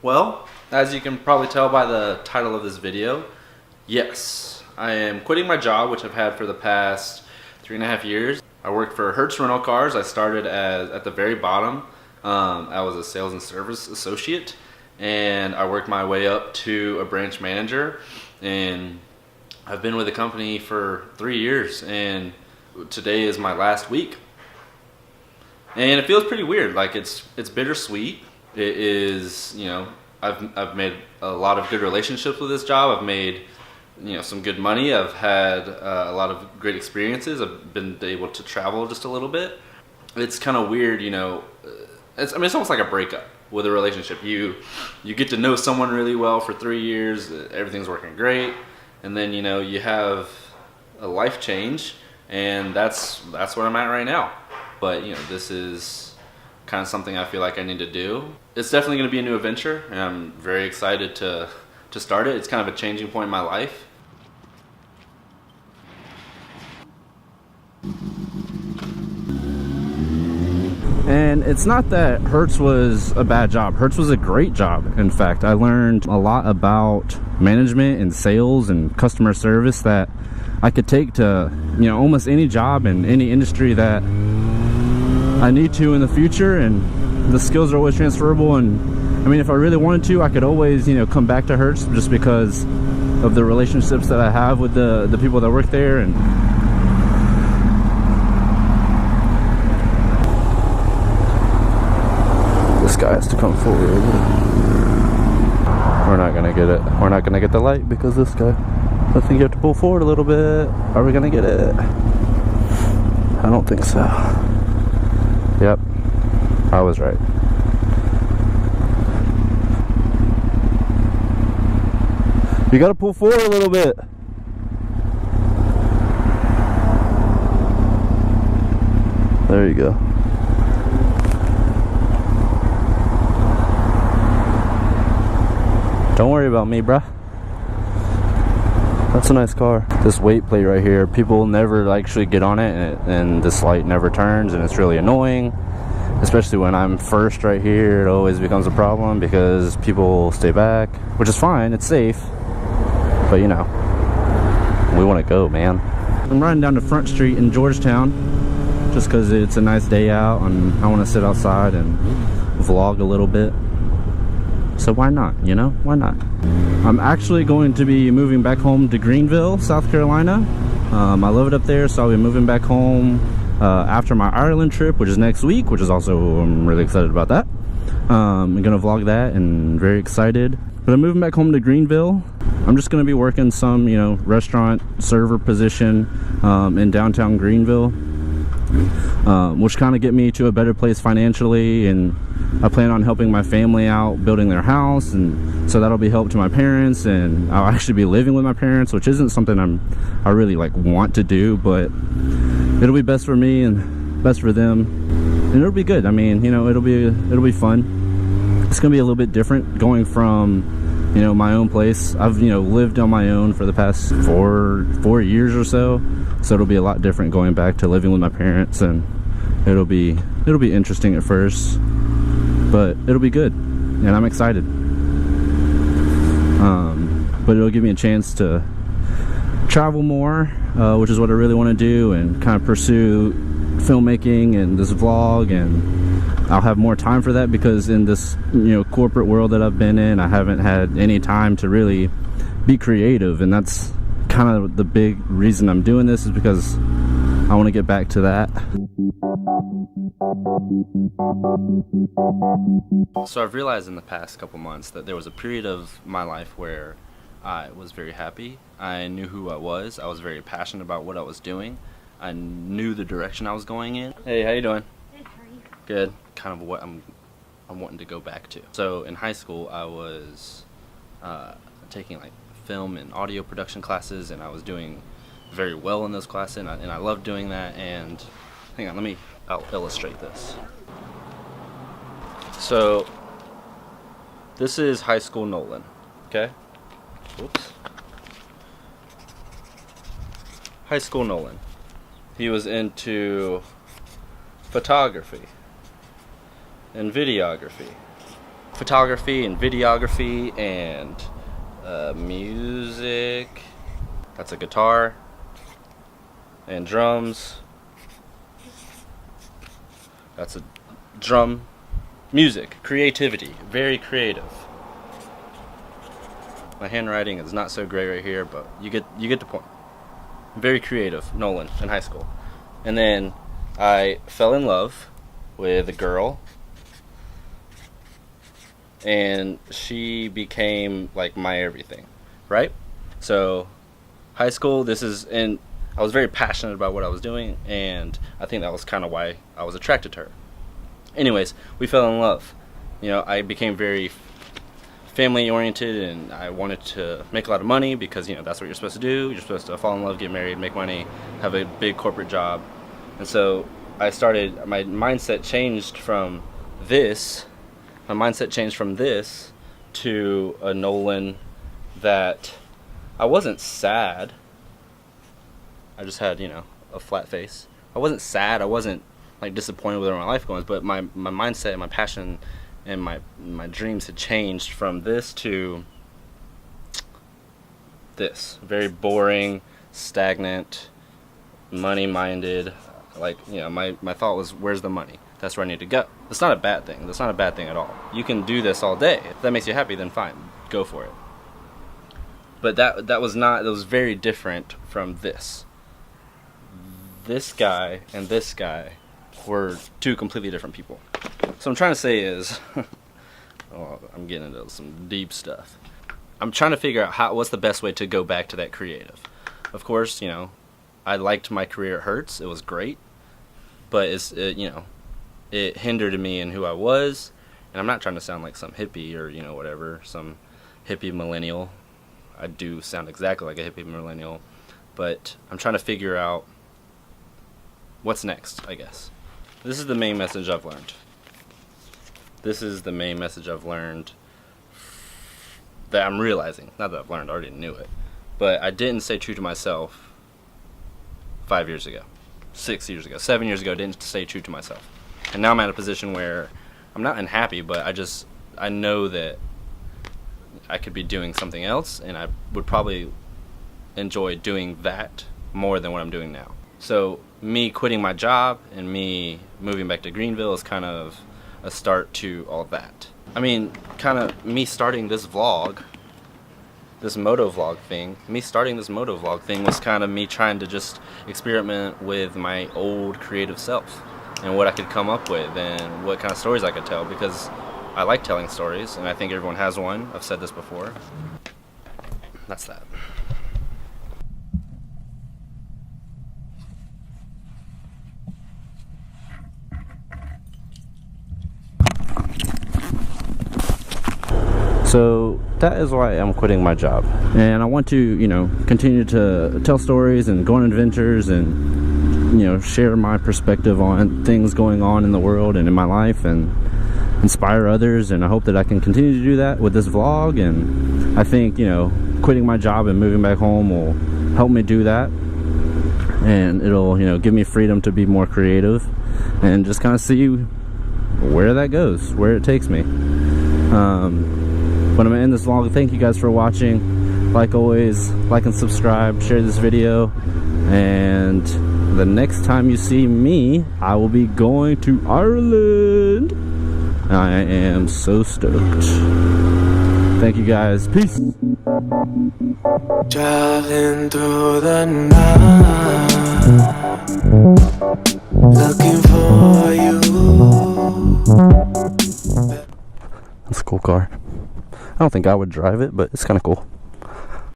Well, as you can probably tell by the title of this video, yes, I am quitting my job, which I've had for the past 3.5 years. I worked for Hertz Rental Cars. I started at the very bottom. I was a sales and service associate, and I worked my way up to a branch manager, and I've been with the company for 3 years, and today is my last week. And it feels pretty weird. Like it's bittersweet. It is, you know, I've made a lot of good relationships with this job. I've made, you know, some good money. I've had a lot of great experiences. I've been able to travel just a little bit. It's kind of weird, you know. It's almost like a breakup with a relationship. You get to know someone really well for 3 years. Everything's working great, and then, you know, you have a life change, and that's where I'm at right now. But, you know, this is kind of something I feel like I need to do. It's definitely going to be a new adventure, and I'm very excited to start it. It's kind of a changing point in my life. And it's not that Hertz was a bad job. Hertz was a great job. In fact, I learned a lot about management and sales and customer service that I could take to, you know, almost any job in any industry that I need to in the future. And the skills are always transferable. And I mean, if I really wanted to, I could always, you know, come back to Hertz just because of the relationships that I have with the people that work there. And this guy has to come forward. We're not gonna get it. We're not gonna get the light because this guy. I think you have to pull forward a little bit. Are we gonna get it? I don't think so. Yep, I was right. You gotta pull forward a little bit. There you go. Don't worry about me, bruh. That's a nice car. This weight plate right here, people never actually get on it, and this light never turns, and it's really annoying. Especially when I'm first right here, it always becomes a problem because people stay back, which is fine, it's safe. But you know, we want to go, man. I'm riding down to Front Street in Georgetown just because it's a nice day out and I want to sit outside and vlog a little bit. So why not, you know? Why not? I'm actually going to be moving back home to Greenville, South Carolina. I love it up there, so I'll be moving back home after my Ireland trip, which is next week, which is also, I'm really excited about that. I'm gonna vlog that and very excited. But I'm moving back home to Greenville. I'm just gonna be working some, you know, restaurant server position in downtown Greenville, which kind of get me to a better place financially, and I plan on helping my family out building their house, and so that'll be help to my parents, and I'll actually be living with my parents, which isn't something I really like want to do, but it'll be best for me and best for them, and it'll be good. I mean, you know, it'll be fun. It's gonna be a little bit different going from, you know, my own place. I've, you know, lived on my own for the past four years or so it'll be a lot different going back to living with my parents, and it'll be interesting at first, but it'll be good, and I'm excited. But it'll give me a chance to travel more, which is what I really want to do, and kind of pursue filmmaking and this vlog, and I'll have more time for that because in this, you know, corporate world that I've been in, I haven't had any time to really be creative, and that's kind of the big reason I'm doing this, is because I want to get back to that. So I've realized in the past couple months that there was a period of my life where I was very happy. I knew who I was very passionate about what I was doing. I knew the direction I was going in. Hey, how you doing? Good, how are you? Good. Kind of what I'm wanting to go back to. So in high school, I was taking like film and audio production classes, and I was doing very well in those classes, and I loved doing that. And hang on, I'll illustrate this. So this is high school Nolan, okay? Whoops. High school Nolan. He was into photography and videography photography and videography and music. That's a guitar and drums. That's a drum. Music, creativity, very creative. My handwriting is not so great right here, but you get the point. Very creative, Nolan, in high school. And then I fell in love with a girl, and she became like my everything, right? So high school, and I was very passionate about what I was doing, and I think that was kind of why I was attracted to her. Anyways, we fell in love. You know, I became very family oriented, and I wanted to make a lot of money because, you know, that's what you're supposed to do. You're supposed to fall in love, get married, make money, have a big corporate job. And so my mindset changed from this to a Nolan that I wasn't sad. I just had, you know, a flat face. I wasn't sad. I wasn't like disappointed with where my life goes, but my mindset and my passion and my dreams had changed from this to this. Very boring, stagnant, money-minded. Like, you know, my thought was, where's the money? That's where I need to go. That's not a bad thing. That's not a bad thing at all. You can do this all day. If that makes you happy, then fine. Go for it. But that was very different from this. This guy and this guy were two completely different people. So what I'm trying to say is, oh, I'm getting into some deep stuff. I'm trying to figure out what's the best way to go back to that creative. Of course, you know, I liked my career at Hertz. It was great, but it hindered me in who I was. And I'm not trying to sound like some hippie or, you know, whatever, some hippie millennial. I do sound exactly like a hippie millennial, but I'm trying to figure out what's next, I guess. This is the main message I've learned. This is the main message I've learned that I'm realizing. Not that I've learned, I already knew it. But I didn't stay true to myself 5 years ago, 6 years ago, 7 years ago. I didn't stay true to myself. And now I'm at a position where I'm not unhappy, but I know that I could be doing something else, and I would probably enjoy doing that more than what I'm doing now. So me quitting my job and me moving back to Greenville is kind of a start to all that. I mean, kind of me starting this vlog, this moto vlog thing, was kind of me trying to just experiment with my old creative self and what I could come up with and what kind of stories I could tell, because I like telling stories, and I think everyone has one. I've said this before. That's that. So that is why I'm quitting my job, and I want to, you know, continue to tell stories and go on adventures and, you know, share my perspective on things going on in the world and in my life and inspire others. And I hope that I can continue to do that with this vlog. And I think, you know, quitting my job and moving back home will help me do that, and it'll, you know, give me freedom to be more creative and just kind of see where that goes, where it takes me. But I'm gonna end this vlog. Thank you guys for watching. Like always, like and subscribe, share this video, and the next time you see me, I will be going to Ireland. I am so stoked. Thank you guys. Peace. Driving through the night, looking for you. That's a cool car. I don't think I would drive it, but it's kind of cool.